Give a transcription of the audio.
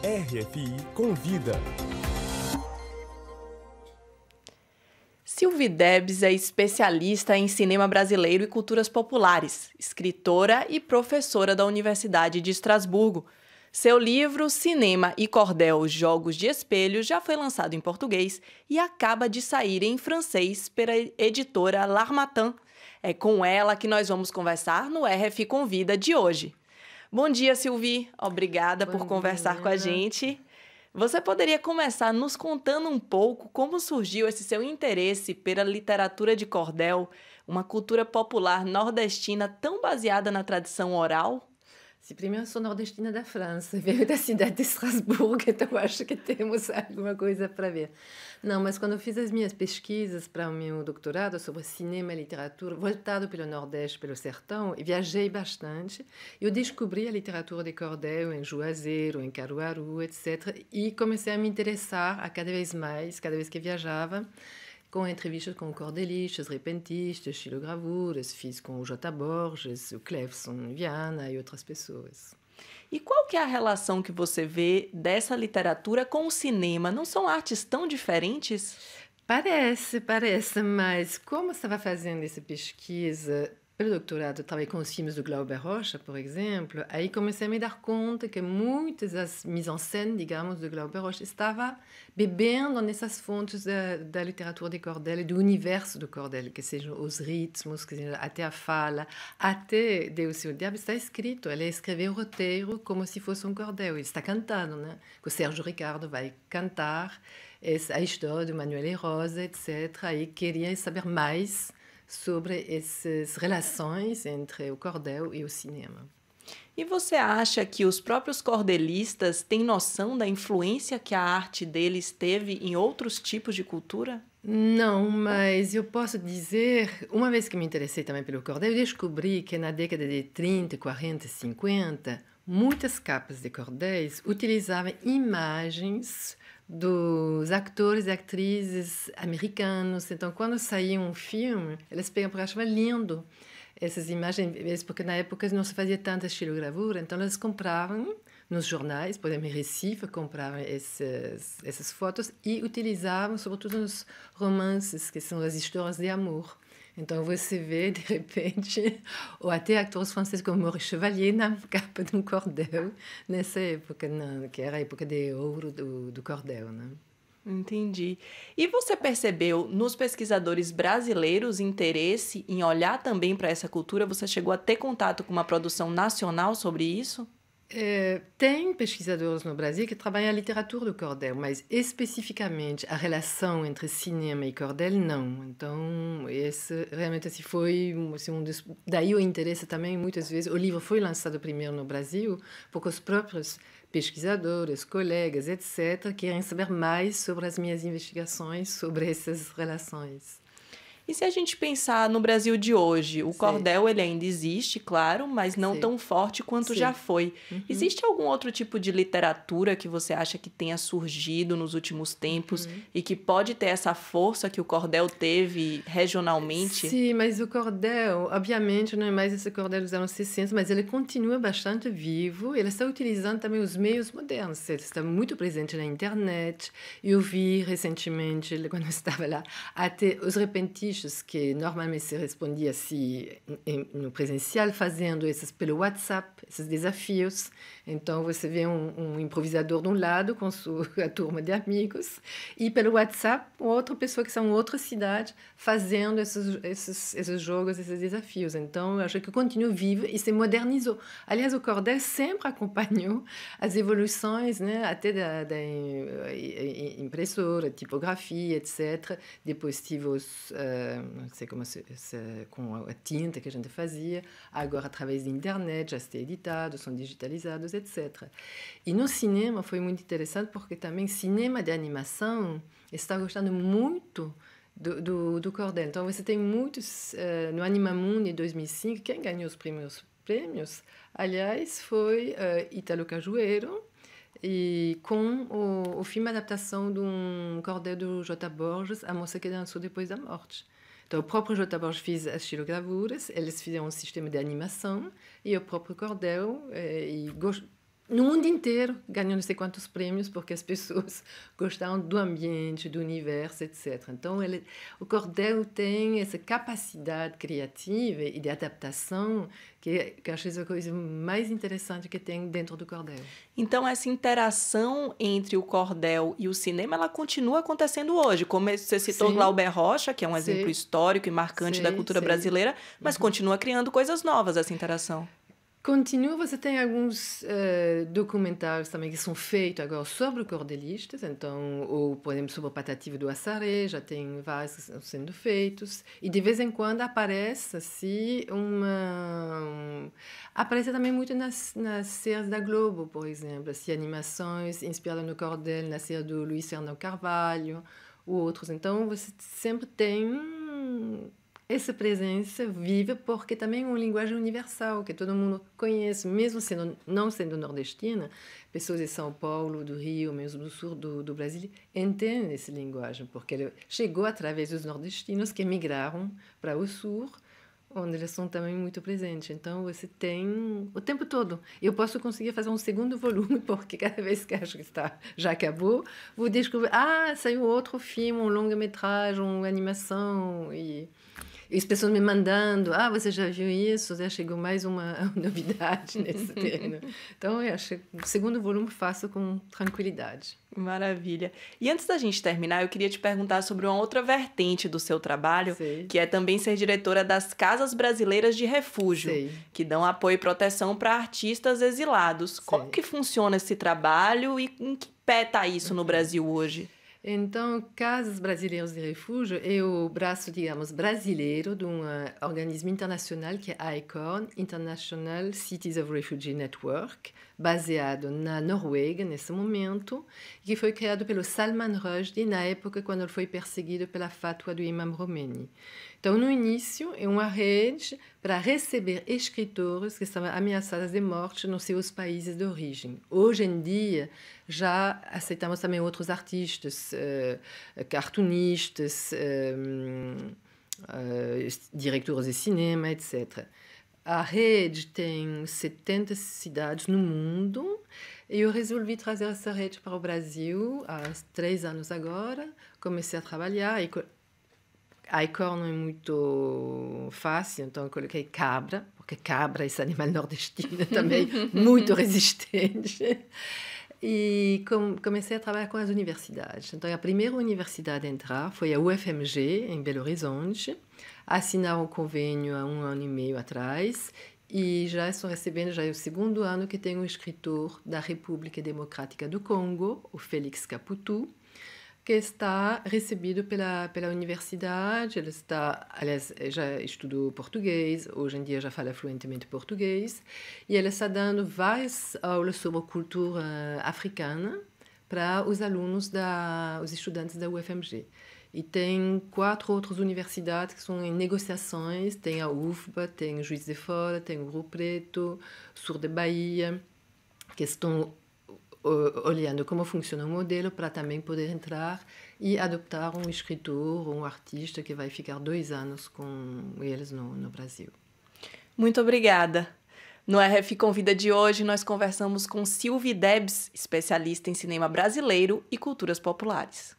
RFI Convida. Sylvie Debs é especialista em cinema brasileiro e culturas populares, escritora e professora da Universidade de Estrasburgo. Seu livro Cinema e Cordel, Jogos de Espelho já foi lançado em português e acaba de sair em francês pela editora L'Harmattan. É com ela que nós vamos conversar no RFI Convida de hoje. Bom dia, Sylvie. Obrigada por conversar com a gente. Você poderia começar nos contando um pouco como surgiu esse seu interesse pela literatura de cordel, uma cultura popular nordestina tão baseada na tradição oral? Primeiro, eu sou nordestina da França, veio da cidade de Estrasburgo, então acho que temos alguma coisa para ver. Não, mas quando eu fiz as minhas pesquisas para o meu doutorado sobre cinema e literatura, voltado pelo Nordeste, pelo sertão, e viajei bastante, eu descobri a literatura de cordel em Juazeiro, em Caruaru, etc., e comecei a me interessar a cada vez mais, cada vez que viajava, com entrevistas com cordelistas, repentistas, xilogravuras, fiz com o J. Borges, o Clefson Viana e outras pessoas. E qual que é a relação que você vê dessa literatura com o cinema? Não são artes tão diferentes? Parece, mas como eu estava fazendo essa pesquisa pelo doutorado, eu trabalhei com os filmes do Glauber Rocha, por exemplo, aí comecei a me dar conta que muitas das mise-en-scène, digamos, do Glauber Rocha estava bebendo nessas fontes da literatura de cordel e do universo do cordel, que sejam os ritmos, que seja até a fala, até Deus e o Diabo está escrito. Ele escreveu o roteiro como se fosse um cordel. Ele está cantando, né? Que o Sérgio Ricardo vai cantar a história do Manuel e Rosa, etc. E queria saber mais sobre essas relações entre o cordel e o cinema. E você acha que os próprios cordelistas têm noção da influência que a arte deles teve em outros tipos de cultura? Não, mas eu posso dizer, uma vez que me interessei também pelo cordel, eu descobri que na década de 30, 40, 50, muitas capas de cordéis utilizavam imagens dos atores e atrizes americanos. Então, quando saía um filme, eles pegam, porque achavam lindo essas imagens, porque na época não se fazia tanta estilogravura, então eles compravam nos jornais, por exemplo, em Recife, compravam essas fotos e utilizavam, sobretudo nos romances, que são as histórias de amor. Então você vê, de repente, ou até atores franceses como Maurice Chevalier na capa de um cordel, nessa época, que era a época de ouro do cordel, né? Entendi. E você percebeu nos pesquisadores brasileiros interesse em olhar também para essa cultura? Você chegou a ter contato com uma produção nacional sobre isso? Tem pesquisadores no Brasil que trabalham a literatura do cordel, mas especificamente a relação entre cinema e cordel, não. Então, esse realmente assim, foi assim, daí o interesse também, muitas vezes. O livro foi lançado primeiro no Brasil, porque os próprios pesquisadores, colegas, etc., querem saber mais sobre as minhas investigações sobre essas relações. E se a gente pensar no Brasil de hoje, o cordel ele ainda existe, claro, mas não tão forte quanto já foi. Existe algum outro tipo de literatura que você acha que tenha surgido nos últimos tempos e que pode ter essa força que o cordel teve regionalmente? Sim, mas o cordel, obviamente, não é mais esse cordel dos anos 60, mas ele continua bastante vivo. Ele está utilizando também os meios modernos. Ele está muito presente na internet. Eu vi recentemente, quando eu estava lá, até os repentistas que normalmente se respondia assim no presencial, fazendo esses pelo WhatsApp, esses desafios. Então, você vê um improvisador de um lado com a turma de amigos e pelo WhatsApp outra pessoa que está em outra cidade fazendo esses jogos, esses desafios. Então, eu acho que continua vivo e se modernizou. Aliás, o cordel sempre acompanhou as evoluções, né, até da impressora, tipografia, etc. Depois tive os não sei como com a tinta que a gente fazia, agora através da internet já está editado, são digitalizados, etc. E no cinema foi muito interessante porque também cinema de animação está gostando muito do cordel. Então você tem muitos, no Animamundi em 2005, quem ganhou os primeiros prêmios, aliás, foi Ítalo Cajueiro, e com o filme adaptação de um cordel do J. Borges, A Moça que Dançou Depois da Morte. Então, o próprio J. Borges fez as xilogravuras, eles fizeram um sistema de animação, e o próprio cordel, no mundo inteiro, ganhou não sei quantos prêmios, porque as pessoas gostavam do ambiente, do universo, etc. Então, o cordel tem essa capacidade criativa e de adaptação que eu acho essa coisa mais interessante que tem dentro do cordel. Então, essa interação entre o cordel e o cinema, ela continua acontecendo hoje. Como você citou Glauber Rocha, que é um exemplo histórico e marcante da cultura brasileira, mas continua criando coisas novas essa interação. Continua, você tem alguns documentários também que são feitos agora sobre cordelistas, então, ou, por exemplo, sobre o Patativa do Assaré, já tem vários que estão sendo feitos, e de vez em quando aparece assim, aparece também muito nas séries da Globo, por exemplo, assim, animações inspiradas no cordel, na série do Luiz Fernando Carvalho, ou outros. Então, você sempre tem essa presença viva, porque também é uma linguagem universal, que todo mundo conhece, mesmo não sendo nordestina, pessoas de São Paulo, do Rio, mesmo do sul do Brasil, entendem essa linguagem, porque ela chegou através dos nordestinos que migraram para o sul, onde eles são também muito presentes. Então, você tem o tempo todo. Eu posso conseguir fazer um segundo volume, porque cada vez que acho que já acabou, vou descobrir, saiu outro filme, um longa-metragem, uma animação, e as pessoas me mandando, você já viu isso? Já chegou mais uma novidade nesse terreno. Então, eu acho que o segundo volume faço com tranquilidade. Maravilha. E antes da gente terminar, eu queria te perguntar sobre uma outra vertente do seu trabalho, que é também ser diretora das Casas Brasileiras de Refúgio, que dão apoio e proteção para artistas exilados. Como que funciona esse trabalho e em que pé está isso no Brasil hoje? Então, Casas Brasileiras de Refúgio é o braço, digamos, brasileiro de um organismo internacional que é a ICORN, International Cities of Refugee Network, baseado na Noruega, nesse momento, que foi criado pelo Salman Rushdie na época quando ele foi perseguido pela fatwa do Imam Khomeini. Então, no início, é uma rede para receber escritores que estavam ameaçados de morte nos seus países de origem. Hoje em dia, já aceitamos também outros artistas, cartunistas, diretores de cinema, etc. A rede tem 70 cidades no mundo e eu resolvi trazer essa rede para o Brasil há 3 anos agora. Comecei a trabalhar e a ICORN não é muito fácil, então eu coloquei cabra, porque cabra é esse animal nordestino também muito resistente. E comecei a trabalhar com as universidades. Então, a primeira universidade a entrar foi a UFMG, em Belo Horizonte. Assinaram um convênio há 1 ano e meio atrás e já estou recebendo, já é o 2º ano que tem um escritor da República Democrática do Congo, o Félix Caputu, que está recebido pela universidade. Ele aliás, já estudou português, hoje em dia já fala fluentemente português, e ele está dando várias aulas sobre cultura africana para os alunos, os estudantes da UFMG. E tem 4 outras universidades que são em negociações, tem a UFBA, tem Juiz de Fora, tem o Rio Preto, Sul de Bahia, que estão olhando como funciona o modelo para também poder entrar e adoptar um escritor ou um artista que vai ficar 2 anos com eles no Brasil. Muito obrigada. No RF Convida de hoje, nós conversamos com Sylvie Debs, especialista em cinema brasileiro e culturas populares.